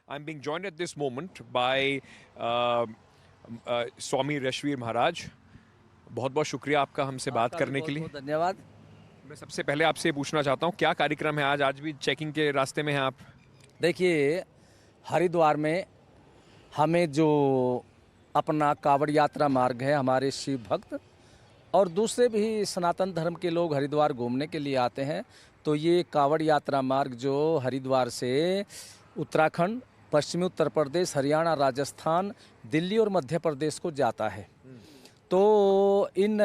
I'm being joined at this moment by स्वामी रश्वीर महाराज। बहुत बहुत शुक्रिया आपका हमसे बात करने के लिए। बहुत धन्यवाद। मैं सबसे पहले आपसे पूछना चाहता हूँ, क्या कार्यक्रम है आज भी चेकिंग के रास्ते में हैं आप? देखिए, हरिद्वार में हमें जो अपना कावड़ यात्रा मार्ग है, हमारे शिव भक्त और दूसरे भी सनातन धर्म के लोग हरिद्वार घूमने के लिए आते हैं। तो ये कावड़ यात्रा मार्ग जो हरिद्वार से उत्तराखंड, पश्चिमी उत्तर प्रदेश, हरियाणा, राजस्थान, दिल्ली और मध्य प्रदेश को जाता है। तो इन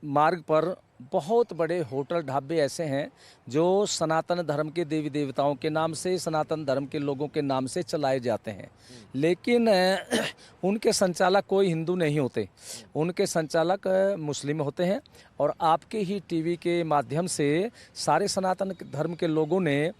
मार्ग पर बहुत बड़े होटल ढाबे ऐसे हैं जो सनातन धर्म के देवी देवताओं के नाम से, सनातन धर्म के लोगों के नाम से चलाए जाते हैं। लेकिन उनके संचालक कोई हिंदू नहीं होते, उनके संचालक मुस्लिम होते हैं। और आपके ही टीवी के माध्यम से सारे सनातन धर्म के लोगों ने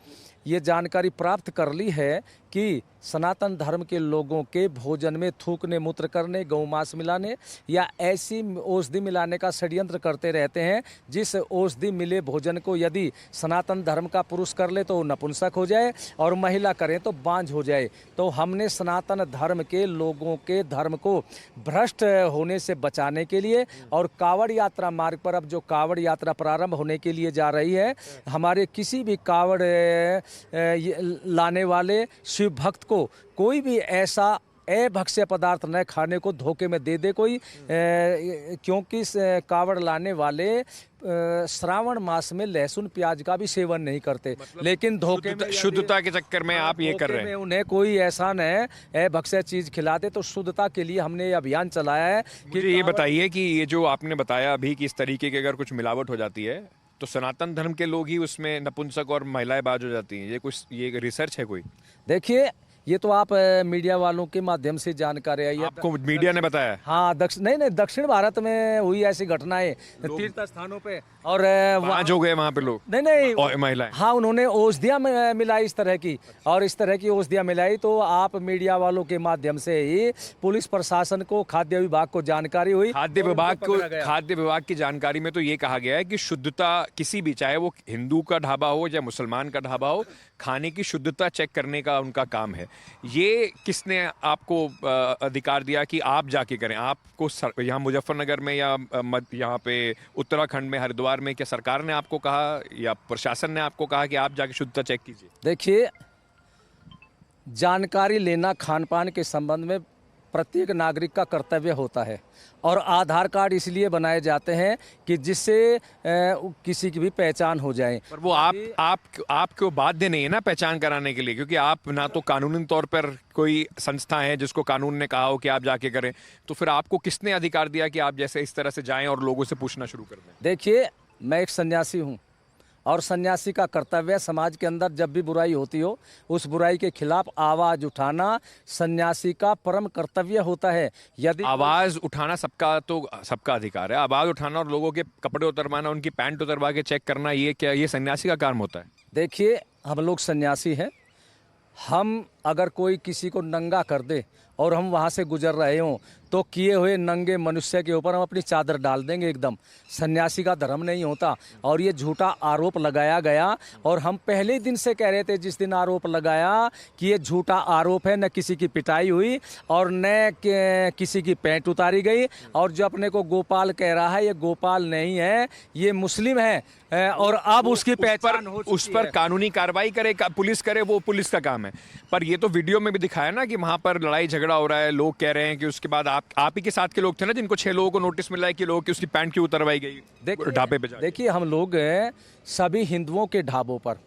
ये जानकारी प्राप्त कर ली है कि सनातन धर्म के लोगों के भोजन में थूकने, मूत्र करने, गौमांस मिलाने या ऐसी औषधि मिलाने का षड्यंत्र करते रहते हैं जिस औषधि मिले भोजन को यदि सनातन धर्म का पुरुष कर ले तो नपुंसक हो जाए और महिला करें तो बांझ हो जाए। तो हमने सनातन धर्म के लोगों के धर्म को भ्रष्ट होने से बचाने के लिए और कावड़ यात्रा मार्ग पर अब जो कावड़ यात्रा प्रारंभ होने के लिए जा रही है, हमारे किसी भी कावड़ लाने वाले शिव भक्त को कोई भी ऐसा अभक्ष्य पदार्थ न खाने को धोखे में दे दे कोई, क्योंकि कावड़ लाने वाले श्रावण मास में लहसुन प्याज का भी सेवन नहीं करते। लेकिन धोखे में, शुद्धता के चक्कर में आप ये कर रहे हैं। उन्हें कोई ऐसा न अभक्ष्य चीज खिलाते। तो शुद्धता के लिए हमने ये अभियान चलाया है। कि ये बताइए कि ये जो आपने बताया अभी कि इस तरीके की अगर कुछ मिलावट हो जाती है तो सनातन धर्म के लोग ही उसमें नपुंसक और महिलाएं बाज हो जाती हैं, ये रिसर्च है कोई? देखिए, ये तो आप मीडिया वालों के माध्यम से जानकारी आई है। आपको मीडिया ने बताया? हाँ, नहीं, दक्षिण भारत में हुई ऐसी घटनाएं तीर्थ स्थानों पे और बाज हो गए वहाँ पे लोग। नहीं और महिलाएं, हाँ, उन्होंने औषधियाँ मिलाई इस तरह की, और इस तरह की औषधियाँ मिलाई। तो आप मीडिया वालों के माध्यम से ही पुलिस प्रशासन को, खाद्य विभाग को जानकारी हुई। खाद्य विभाग की जानकारी में तो ये कहा गया है कि शुद्धता किसी भी, चाहे वो हिंदू का ढाबा हो या मुसलमान का ढाबा हो, खाने की शुद्धता चेक करने का उनका काम है। ये किसने आपको अधिकार दिया कि आप जाके करें? आपको यहाँ मुजफ्फरनगर में या यहाँ पे उत्तराखंड में, हरिद्वार में, क्या सरकार ने आपको कहा या प्रशासन ने आपको कहा कि आप जाके शुद्धता चेक कीजिए? देखिए, जानकारी लेना खान पान के संबंध में प्रत्येक नागरिक का कर्तव्य होता है और आधार कार्ड इसलिए बनाए जाते हैं कि जिससे किसी की भी पहचान हो जाए। पर वो आपको बाध्य नहीं है ना पहचान कराने के लिए, क्योंकि आप ना तो कानूनी तौर पर कोई संस्था है जिसको कानून ने कहा हो कि आप जाके करें। तो फिर आपको किसने अधिकार दिया कि आप जैसे इस तरह से जाएं और लोगों से पूछना शुरू कर दें? देखिए, मैं एक सन्यासी हूँ और सन्यासी का कर्तव्य समाज के अंदर जब भी बुराई होती हो उस बुराई के खिलाफ आवाज उठाना सन्यासी का परम कर्तव्य होता है। यदि आवाज उठाना सबका अधिकार है, आवाज उठाना और लोगों के कपड़े उतरवाना, उनकी पैंट उतरवा के चेक करना, ये सन्यासी का काम होता है? देखिए, हम लोग सन्यासी हैं। हम अगर कोई किसी को नंगा कर दे और हम वहाँ से गुजर रहे हों तो किए हुए नंगे मनुष्य के ऊपर हम अपनी चादर डाल देंगे एकदम। सन्यासी का धर्म नहीं होता। और ये झूठा आरोप लगाया गया और हम पहले दिन से कह रहे थे, जिस दिन आरोप लगाया कि ये झूठा आरोप है, न किसी की पिटाई हुई और न किसी की पैंट उतारी गई। और जो अपने को गोपाल कह रहा है, ये गोपाल नहीं है, ये मुस्लिम है और अब उसकी पहचान हो चुकी है। उस पर कानूनी कार्रवाई करे, पुलिस करे, वो पुलिस का काम है। पर ये तो वीडियो में भी दिखाया ना कि वहां पर लड़ाई झगड़ा हो रहा है, लोग कह रहे हैं कि उसके बाद आप ही के साथ के लोग थे ना जिनको 6 लोगों को नोटिस मिला है कि लोग की उसकी पैंट क्यों उतरवाई गई ढाबे पे जाके। देखिए, हम लोग सभी हिंदुओं के ढाबों पर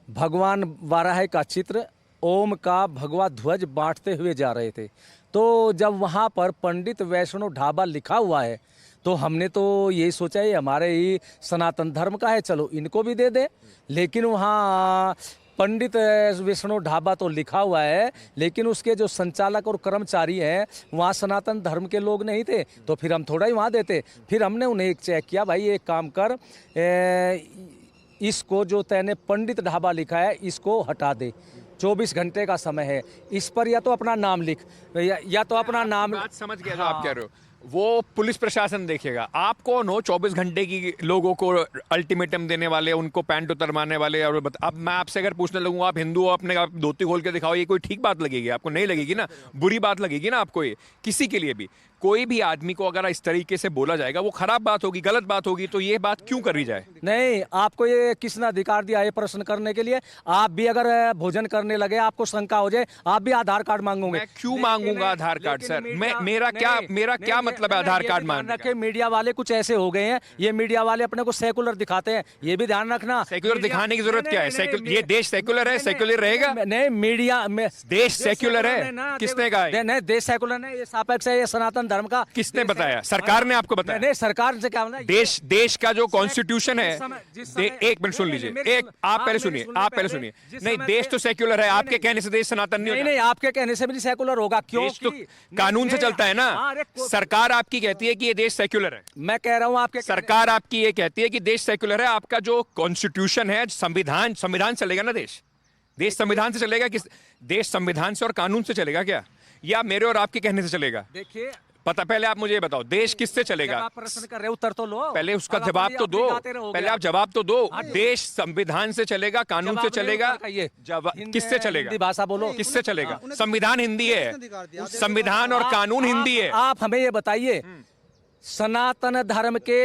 भगवान वाराह का चित्र, ओम का भगवा ध्वज बांटते हुए जा रहे थे। तो जब वहाँ पर पंडित वैष्णव ढाबा लिखा हुआ है तो हमने तो यही सोचा है हमारे ही सनातन धर्म का है, चलो इनको भी दे दे। लेकिन वहाँ पंडित वैष्णव ढाबा तो लिखा हुआ है, लेकिन उसके जो संचालक और कर्मचारी हैं वहाँ सनातन धर्म के लोग नहीं थे। तो फिर हम थोड़ा ही वहाँ देते। फिर हमने उन्हें एक चेक किया, भाई एक काम कर, इसको जो तैने पंडित ढाबा लिखा है इसको हटा दे। 24 घंटे का समय है, इस पर या तो अपना नाम लिख या तो अपना नाम। बात समझ गया जो आप कह रहे हो। वो पुलिस प्रशासन देखेगा। आप कौन हो 24 घंटे की लोगों को अल्टीमेटम देने वाले, उनको पैंट उतरवाने वाले? और अब मैं आपसे अगर पूछने लगूँ आप हिंदू हो, अपने आप धोती खोल के दिखाओ, ये कोई ठीक बात लगेगी आपको? नहीं लगेगी ना, बुरी बात लगेगी ना आपको। ये किसी के लिए भी, कोई भी आदमी को अगर इस तरीके से बोला जाएगा वो खराब बात होगी, गलत बात होगी। तो ये बात क्यों करी जाए? नहीं, आपको ये किसने अधिकार दिया ये प्रश्न करने के लिए? आप भी अगर भोजन करने लगे, आपको शंका हो जाए, आप भी आधार कार्ड मांगोगे। मैं क्यों मांगूंगा आधार कार्ड सर? मेरा क्या मतलब है आधार कार्ड मांगने का? मीडिया वाले कुछ ऐसे हो गए हैं, ये मीडिया वाले अपने को सेकुलर दिखाते हैं, ये भी ध्यान रखना। सेक्युलर दिखाने की जरूरत क्या है? ये देश सेक्युलर है, सेक्युलर रहेगा। नहीं, मीडिया में देश सेक्युलर है, किसने कहा है? नहीं, देश सेकुलर नहीं, ये सापेक्ष है, ये सनातन धर्म का। किसने बताया? सरकार ने आपको बताया? नहीं, सरकार से क्या होना? देश का जो कॉन्स्टिट्यूशन है, एक मिनट सुन लीजिए, आप पहले सुनिए। नहीं, देश तो सेक्युलर है, आपके कहने से देश सनातन नहीं होता। नहीं, आपके कहने से भी नहीं सेकुलर होगा। क्यों? देश तो कानून से चलता है ना। सरकार आपकी कहती है कि ये देश सेक्युलर है। मैं कह रहा हूँ आपके सरकार आपकी ये कहती है कि देश सेक्युलर है। आपका जो कॉन्स्टिट्यूशन है, संविधान चलेगा ना। देश संविधान से चलेगा? किस देश संविधान से और कानून से चलेगा क्या, या मेरे और आपके कहने से चलेगा? देखिए, पता, पहले आप मुझे ये बताओ, देश किससे चलेगा? आप प्रश्न कर रहे हो, उत्तर तो लो। पहले उसका जवाब तो दो। पहले आप जवाब तो दो। देश संविधान से चलेगा, कानून से चलेगा? किससे चलेगा? हिंदी भाषा बोलो। किससे चलेगा? संविधान हिंदी है, संविधान और कानून हिंदी है। आप हमें ये बताइए, सनातन धर्म के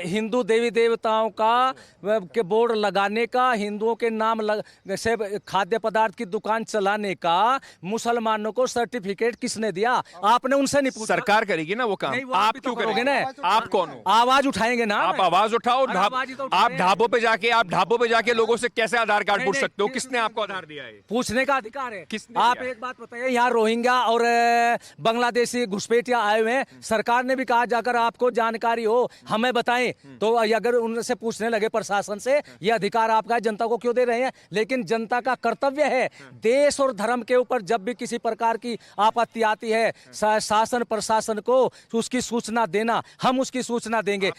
हिंदू देवी देवताओं का के बोर्ड लगाने का, हिंदुओं के नाम से खाद्य पदार्थ की दुकान चलाने का मुसलमानों को सर्टिफिकेट किसने दिया? आपने उनसे नहीं पूछा? सरकार करेगी ना वो काम। आप क्यों करोगे ना? आप कौन हो? आवाज उठाएंगे ना। आप आवाज उठाओ। आप ढाबों पे जाके लोगों से कैसे आधार कार्ड पूछ सकते हो? किसने आपको आधार दिया है? पूछने का अधिकार है। आप एक बात बताइए, यहाँ रोहिंग्या और बांग्लादेशी घुसपैठिया आए हुए हैं, सरकार ने भी कहा जाकर आपको जानकारी हो हमें बताएं। तो अगर उनसे पूछने लगे प्रशासन से, ये अधिकार आपका है, जनता को क्यों दे रहे हैं? लेकिन जनता का कर्तव्य है देश और धर्म के ऊपर जब भी किसी प्रकार की आपत्ति आती है, शासन प्रशासन को उसकी सूचना देना। हम उसकी सूचना देंगे।